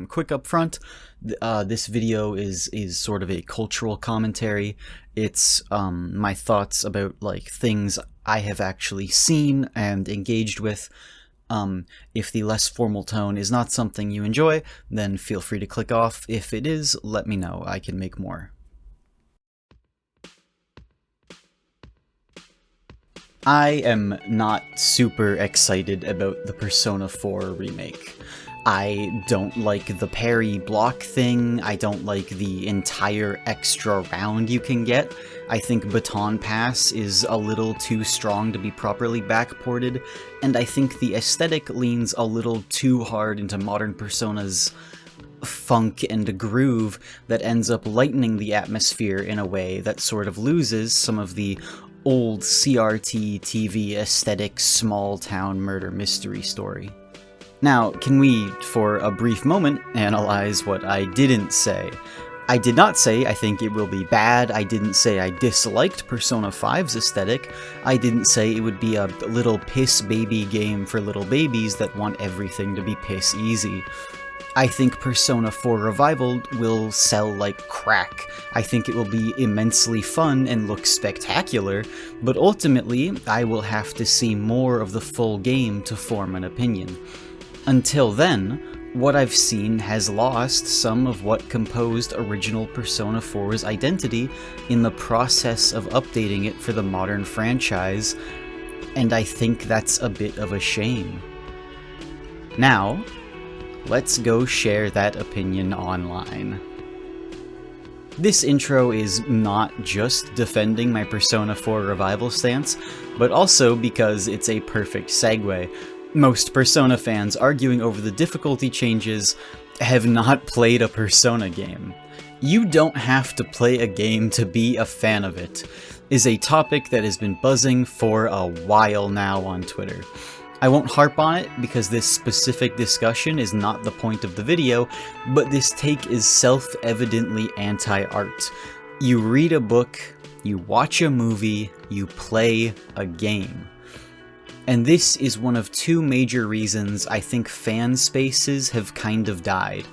Quick up front, this video is sort of a cultural commentary. It's my thoughts about like things I have actually seen and engaged with. If the less formal tone is not something you enjoy, then feel free to click off. If it is, let me know. I can make more. I am not super excited about the Persona 4 remake. I don't like the parry block thing, I don't like the entire extra round you can get. I think Baton Pass is a little too strong to be properly backported, and I think the aesthetic leans a little too hard into modern Persona's funk and groove that ends up lightening the atmosphere in a way that sort of loses some of the old CRT TV aesthetic small-town murder mystery story. Now, can we, for a brief moment, analyze what I didn't say? I did not say I think it will be bad, I didn't say I disliked Persona 5's aesthetic, I didn't say it would be a little piss baby game for little babies that want everything to be piss easy. I think Persona 4 Revival will sell like crack. I think it will be immensely fun and look spectacular, but ultimately I will have to see more of the full game to form an opinion. Until then, what I've seen has lost some of what composed original Persona 4's identity in the process of updating it for the modern franchise, and I think that's a bit of a shame. Now, let's go share that opinion online. This intro is not just defending my Persona 4 Revival stance, but also because it's a perfect segue. Most Persona fans arguing over the difficulty changes have not played a Persona game. You don't have to play a game to be a fan of it, is a topic that has been buzzing for a while now on Twitter. I won't harp on it because this specific discussion is not the point of the video, but this take is self-evidently anti-art. You read a book, you watch a movie, you play a game. And this is one of two major reasons I think fan spaces have kind of died.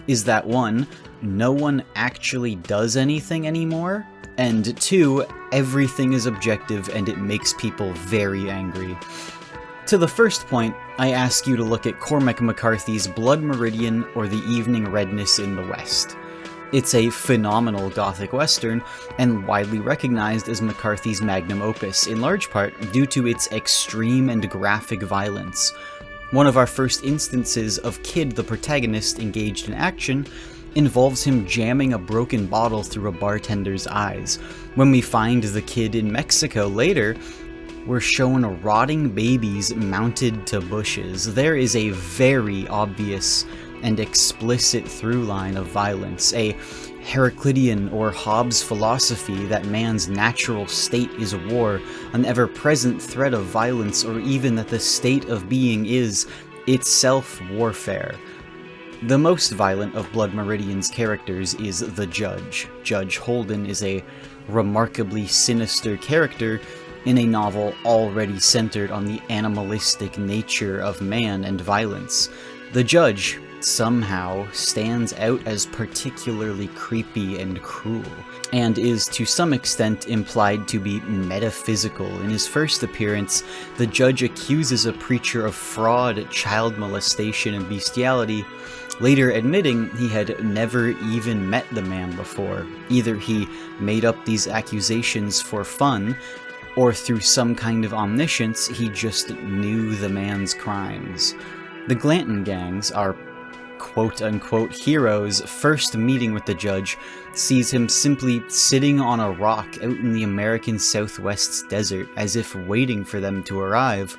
Is that one, no one actually does anything anymore, and two, everything is objective and it makes people very angry. To the first point, I ask you to look at Cormac McCarthy's Blood Meridian or The Evening Redness in the West. It's a phenomenal gothic western, and widely recognized as McCarthy's magnum opus, in large part due to its extreme and graphic violence. One of our first instances of Kid the protagonist engaged in action involves him jamming a broken bottle through a bartender's eyes. When we find the kid in Mexico later, we're shown rotting babies mounted to bushes. There is a very obvious and explicit through line of violence, a Heraclitean or Hobbes philosophy that man's natural state is war, an ever-present threat of violence, or even that the state of being is itself warfare. The most violent of Blood Meridian's characters is the Judge. Judge Holden is a remarkably sinister character in a novel already centered on the animalistic nature of man and violence. The Judge somehow stands out as particularly creepy and cruel, and is to some extent implied to be metaphysical. In his first appearance, the Judge accuses a preacher of fraud, child molestation, and bestiality, later admitting he had never even met the man before. Either he made up these accusations for fun, or through some kind of omniscience, he just knew the man's crimes. The Glanton gangs, our quote-unquote hero's first meeting with the Judge, sees him simply sitting on a rock out in the American Southwest's desert, as if waiting for them to arrive,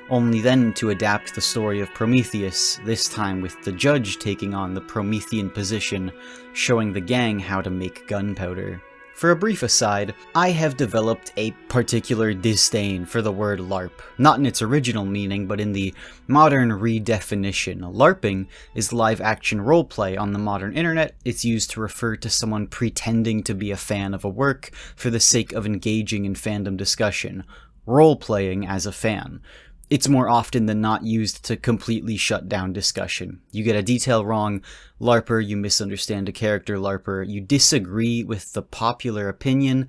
only then to adapt the story of Prometheus, this time with the Judge taking on the Promethean position, showing the gang how to make gunpowder. For a brief aside, I have developed a particular disdain for the word LARP, not in its original meaning, but in the modern redefinition. LARPing is live-action roleplay on the modern internet. It's used to refer to someone pretending to be a fan of a work for the sake of engaging in fandom discussion, role-playing as a fan. it's more often than not used to completely shut down discussion. You get a detail wrong, LARPer, you misunderstand a character, LARPer, you disagree with the popular opinion.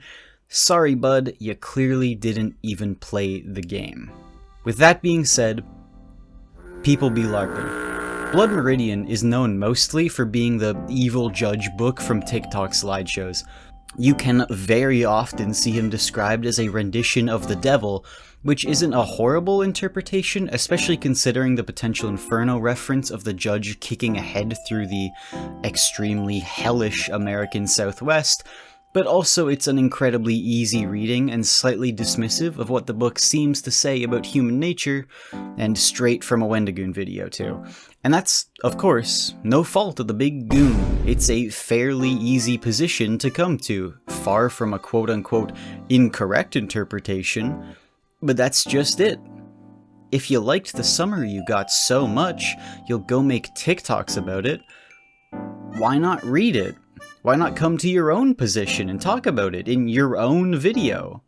Sorry, bud, you clearly didn't even play the game. With that being said, people be LARPing. Blood Meridian is known mostly for being the evil judge book from TikTok slideshows. You can very often see him described as a rendition of the devil, which isn't a horrible interpretation, especially considering the potential Inferno reference of the judge kicking ahead through the extremely hellish American Southwest, but also it's an incredibly easy reading and slightly dismissive of what the book seems to say about human nature, and straight from a Wendigoon video too. And that's, of course, no fault of the big goon. It's a fairly easy position to come to, far from a quote-unquote incorrect interpretation, but that's just it. If you liked the summary you got so much, you'll go make TikToks about it, why not read it? Why not come to your own position and talk about it in your own video?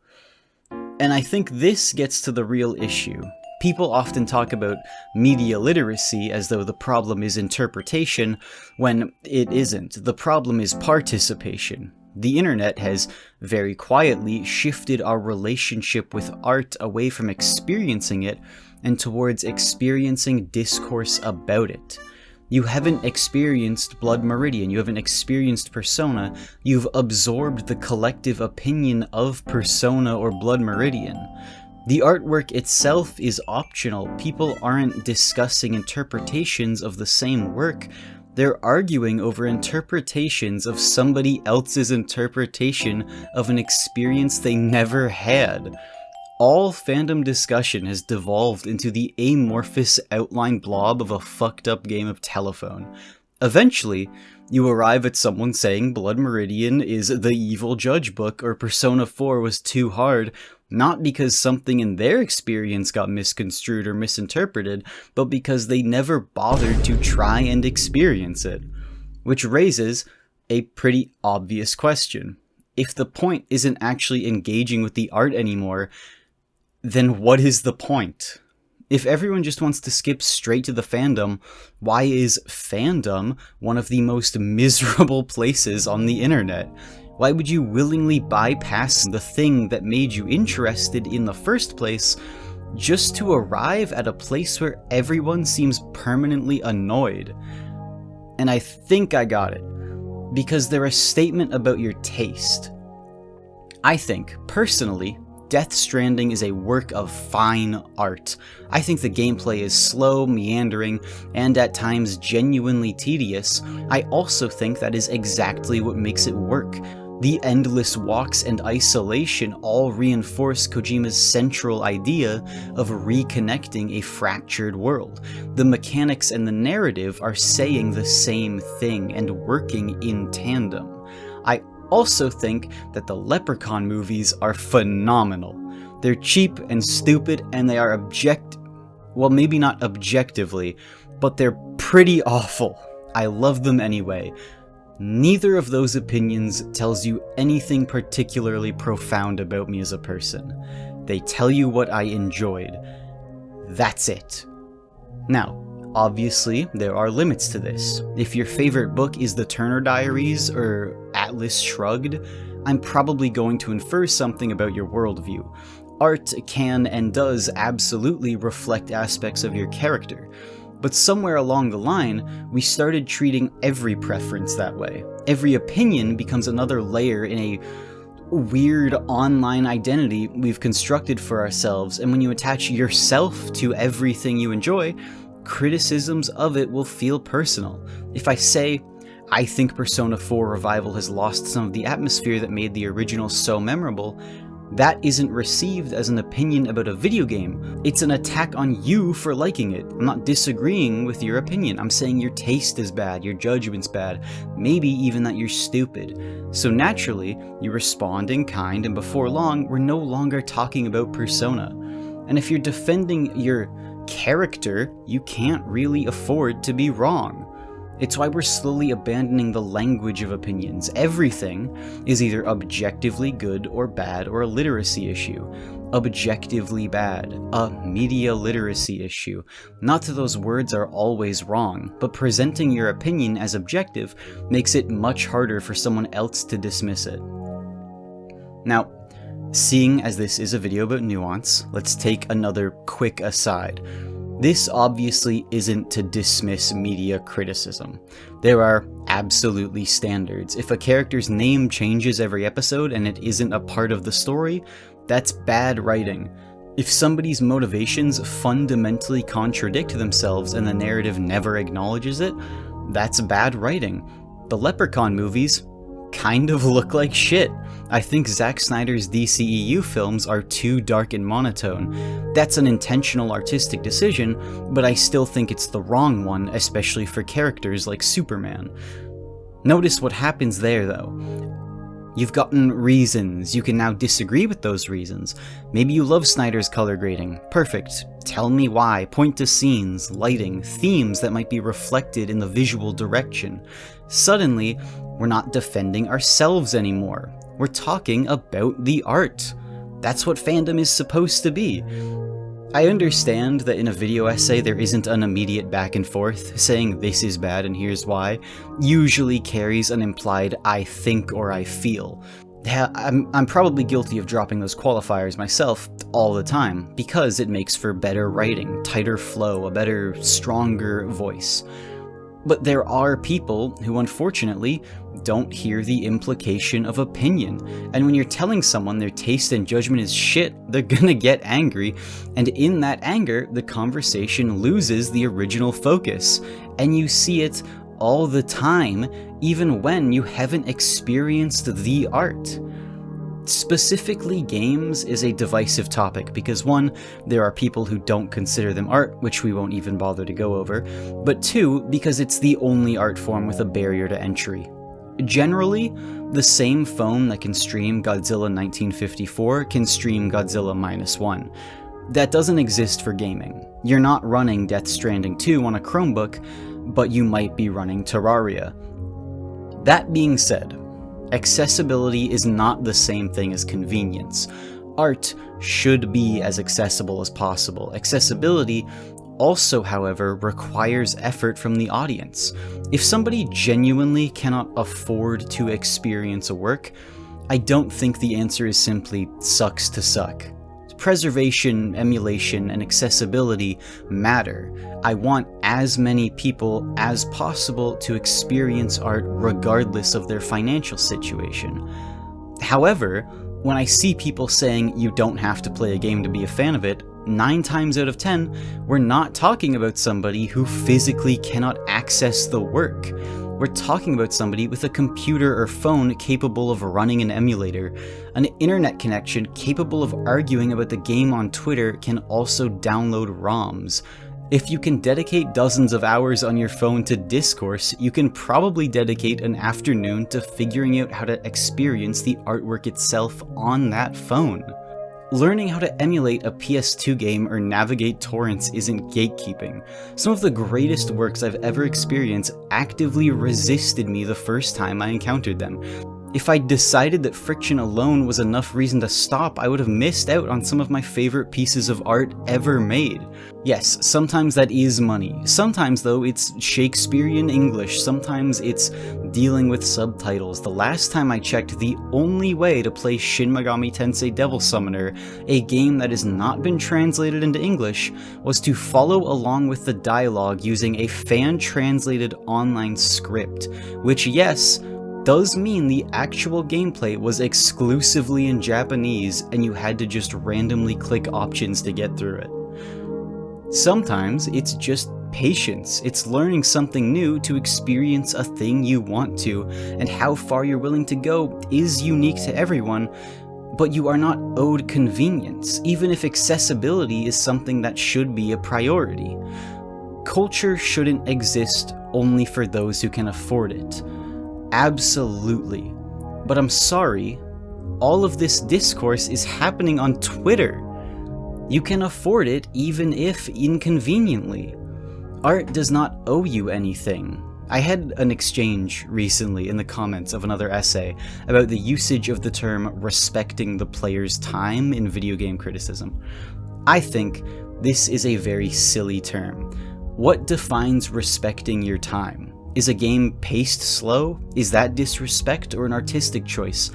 And I think this gets to the real issue. People often talk about media literacy as though the problem is interpretation, when it isn't. The problem is participation. The internet has very quietly shifted our relationship with art away from experiencing it and towards experiencing discourse about it. You haven't experienced Blood Meridian, you haven't experienced Persona, you've absorbed the collective opinion of Persona or Blood Meridian. The artwork itself is optional. People aren't discussing interpretations of the same work, they're arguing over interpretations of somebody else's interpretation of an experience they never had. All fandom discussion has devolved into the amorphous outline blob of a fucked up game of telephone. Eventually, you arrive at someone saying Blood Meridian is the evil judge book or Persona 4 was too hard, not because something in their experience got misconstrued or misinterpreted, but because they never bothered to try and experience it. Which raises a pretty obvious question. If the point isn't actually engaging with the art anymore, then what is the point? If everyone just wants to skip straight to the fandom, why is fandom one of the most miserable places on the internet? Why would you willingly bypass the thing that made you interested in the first place just to arrive at a place where everyone seems permanently annoyed? And I think I got it, because they're a statement about your taste. I think, personally, Death Stranding is a work of fine art. I think the gameplay is slow, meandering, and at times genuinely tedious. I also think that is exactly what makes it work. The endless walks and isolation all reinforce Kojima's central idea of reconnecting a fractured world. The mechanics and the narrative are saying the same thing and working in tandem. I also think that the Leprechaun movies are phenomenal. They're cheap and stupid, and they are well, maybe not objectively, but they're pretty awful. I love them anyway. Neither of those opinions tells you anything particularly profound about me as a person. They tell you what I enjoyed. That's it. Now, obviously, there are limits to this. If your favorite book is The Turner Diaries or Atlas Shrugged, I'm probably going to infer something about your worldview. Art can and does absolutely reflect aspects of your character, but somewhere along the line, we started treating every preference that way. Every opinion becomes another layer in a weird online identity we've constructed for ourselves, and when you attach yourself to everything you enjoy, criticisms of it will feel personal. If I say, I think Persona 4 Revival has lost some of the atmosphere that made the original so memorable, that isn't received as an opinion about a video game. It's an attack on you for liking it. I'm not disagreeing with your opinion. I'm saying your taste is bad, your judgment's bad, maybe even that you're stupid. So naturally, you respond in kind, and before long, we're no longer talking about Persona. And if you're defending your character, you can't really afford to be wrong. It's why we're slowly abandoning the language of opinions. Everything is either objectively good or bad or a literacy issue. objectively bad, a media literacy issue. Not that those words are always wrong, but presenting your opinion as objective makes it much harder for someone else to dismiss it. Now, seeing as this is a video about nuance, let's take another quick aside. This obviously isn't to dismiss media criticism. There are absolutely standards. If a character's name changes every episode and it isn't a part of the story, that's bad writing. If somebody's motivations fundamentally contradict themselves and the narrative never acknowledges it, that's bad writing. The Leprechaun movies kind of look like shit. I think Zack Snyder's DCEU films are too dark and monotone. That's an intentional artistic decision, but I still think it's the wrong one, especially for characters like Superman. Notice what happens there, though. You've gotten reasons. You can now disagree with those reasons. Maybe you love Snyder's color grading. Perfect. Tell me why. Point to scenes, lighting, themes that might be reflected in the visual direction. Suddenly, we're not defending ourselves anymore. We're talking about the art. That's what fandom is supposed to be. I understand that in a video essay there isn't an immediate back and forth, saying this is bad and here's why, usually carries an implied I think or I feel. I'm probably guilty of dropping those qualifiers myself all the time, because it makes for better writing, tighter flow, a better, stronger voice. But there are people who unfortunately don't hear the implication of opinion, and when you're telling someone their taste and judgment is shit, they're gonna get angry, and in that anger, the conversation loses the original focus, and you see it all the time, even when you haven't experienced the art. Specifically, games is a divisive topic because 1, there are people who don't consider them art, which we won't even bother to go over, but 2, because it's the only art form with a barrier to entry. Generally, the same phone that can stream Godzilla 1954 can stream Godzilla -1. That doesn't exist for gaming. You're not running Death Stranding 2 on a Chromebook, but you might be running Terraria. That being said, accessibility is not the same thing as convenience. Art should be as accessible as possible. Accessibility also, however, requires effort from the audience. If somebody genuinely cannot afford to experience a work, I don't think the answer is simply sucks to suck. Preservation, emulation, and accessibility matter. I want as many people as possible to experience art regardless of their financial situation. However, when I see people saying you don't have to play a game to be a fan of it, 9 times out of 10, we're not talking about somebody who physically cannot access the work. We're talking about somebody with a computer or phone capable of running an emulator. An internet connection capable of arguing about the game on Twitter can also download ROMs. If you can dedicate dozens of hours on your phone to Discourse, you can probably dedicate an afternoon to figuring out how to experience the artwork itself on that phone. Learning how to emulate a PS2 game or navigate torrents isn't gatekeeping. Some of the greatest works I've ever experienced actively resisted me the first time I encountered them. If I decided that friction alone was enough reason to stop, I would have missed out on some of my favorite pieces of art ever made. Yes, sometimes that is money. Sometimes, though, it's Shakespearean English. Sometimes it's dealing with subtitles. The last time I checked, the only way to play Shin Megami Tensei Devil Summoner, a game that has not been translated into English, was to follow along with the dialogue using a fan-translated online script, which, yes, does mean the actual gameplay was exclusively in Japanese and you had to just randomly click options to get through it. Sometimes it's just patience. It's learning something new to experience a thing you want to, and how far you're willing to go is unique to everyone, but you are not owed convenience, even if accessibility is something that should be a priority. Culture shouldn't exist only for those who can afford it. Absolutely. But I'm sorry, all of this discourse is happening on Twitter. You can afford it even if inconveniently. Art does not owe you anything. I had an exchange recently in the comments of another essay about the usage of the term respecting the player's time in video game criticism. I think this is a very silly term. What defines respecting your time? Is a game paced slow? Is that disrespect or an artistic choice?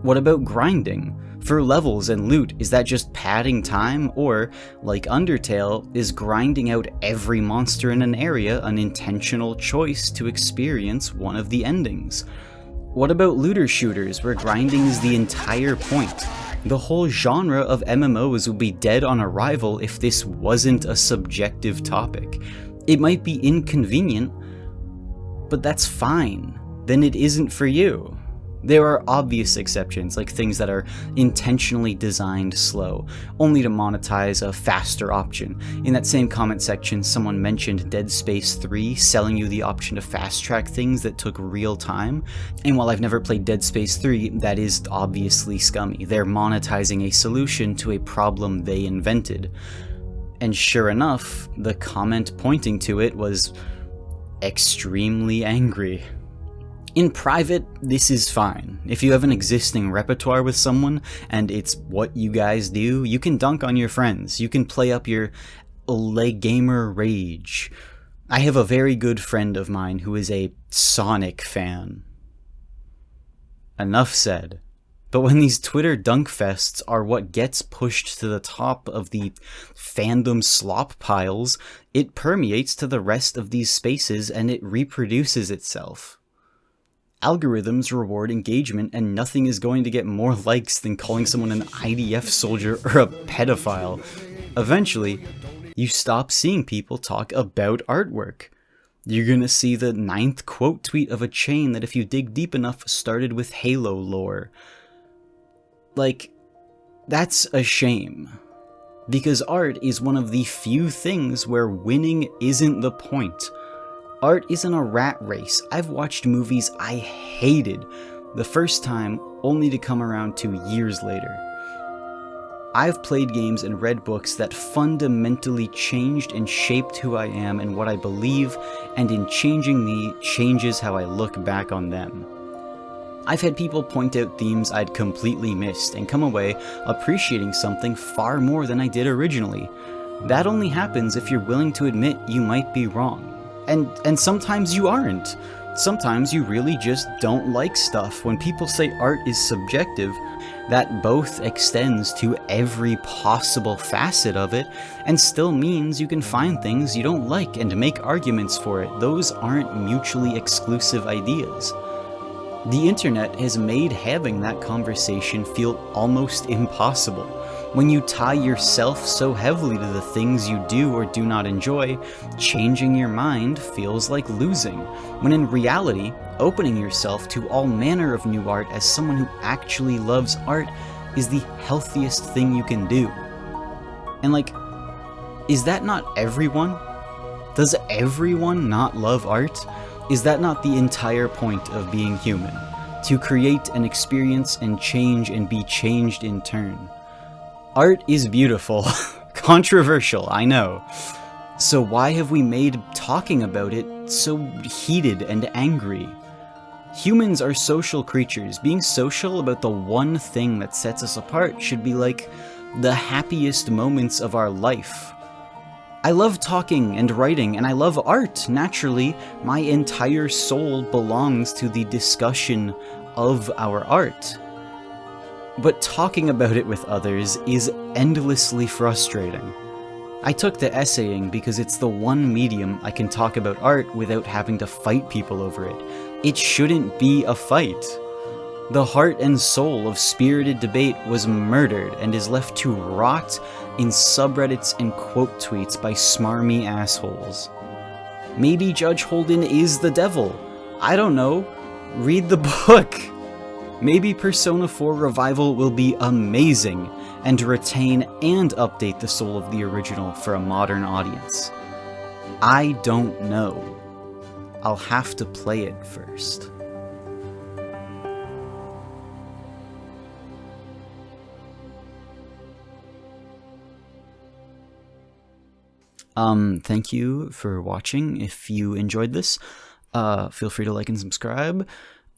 What about grinding? For levels and loot, is that just padding time? Or, like Undertale, is grinding out every monster in an area an intentional choice to experience one of the endings? What about looter shooters, where grinding is the entire point? The whole genre of MMOs would be dead on arrival if this wasn't a subjective topic. It might be inconvenient, but that's fine. Then it isn't for you. There are obvious exceptions, like things that are intentionally designed slow, only to monetize a faster option. In that same comment section, someone mentioned Dead Space 3 selling you the option to fast-track things that took real time, and while I've never played Dead Space 3, that is obviously scummy. They're monetizing a solution to a problem they invented. And sure enough, the comment pointing to it was extremely angry. In private, this is fine. If you have an existing repertoire with someone, and it's what you guys do, you can dunk on your friends. You can play up your gamer rage. I have a very good friend of mine who is a Sonic fan. Enough said. But when these Twitter dunk fests are what gets pushed to the top of the fandom slop piles, it permeates to the rest of these spaces and it reproduces itself. Algorithms reward engagement, and nothing is going to get more likes than calling someone an IDF soldier or a pedophile. Eventually, you stop seeing people talk about artwork. You're gonna see the 9th quote tweet of a chain that, if you dig deep enough, started with Halo lore. Like, that's a shame. Because art is one of the few things where winning isn't the point. Art isn't a rat race. I've watched movies I hated the first time, only to come around to years later. I've played games and read books that fundamentally changed and shaped who I am and what I believe, and in changing me, changes how I look back on them. I've had people point out themes I'd completely missed and come away appreciating something far more than I did originally. That only happens if you're willing to admit you might be wrong. And sometimes you aren't. Sometimes you really just don't like stuff. When people say art is subjective, that both extends to every possible facet of it, and still means you can find things you don't like and make arguments for it. Those aren't mutually exclusive ideas. The internet has made having that conversation feel almost impossible. When you tie yourself so heavily to the things you do or do not enjoy, changing your mind feels like losing, when in reality, opening yourself to all manner of new art as someone who actually loves art is the healthiest thing you can do. And like, is that not everyone? Does everyone not love art? Is that not the entire point of being human? To create an experience and change and be changed in turn. Art is beautiful. Controversial, I know. So why have we made talking about it so heated and angry? Humans are social creatures. Being social about the one thing that sets us apart should be like the happiest moments of our life. I love talking and writing, and I love art. Naturally, my entire soul belongs to the discussion of our art. But talking about it with others is endlessly frustrating. I took to essaying because it's the one medium I can talk about art without having to fight people over it. It shouldn't be a fight. The heart and soul of spirited debate was murdered and is left to rot in subreddits and quote tweets by smarmy assholes. Maybe Judge Holden is the devil. I don't know. Read the book. Maybe Persona 4 Revival will be amazing and retain and update the soul of the original for a modern audience. I don't know. I'll have to play it first. Thank you for watching. If you enjoyed this, Feel free to like and subscribe.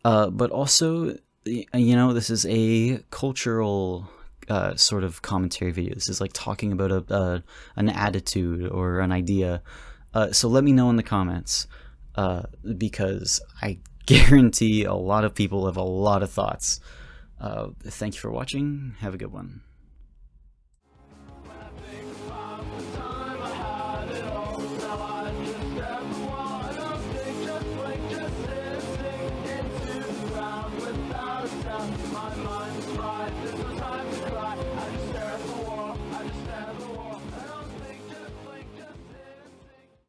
But also, you know, this is a cultural sort of commentary video. This is like talking about an attitude or an idea. So let me know in the comments, because I guarantee a lot of people have a lot of thoughts. Thank you for watching. Have a good one.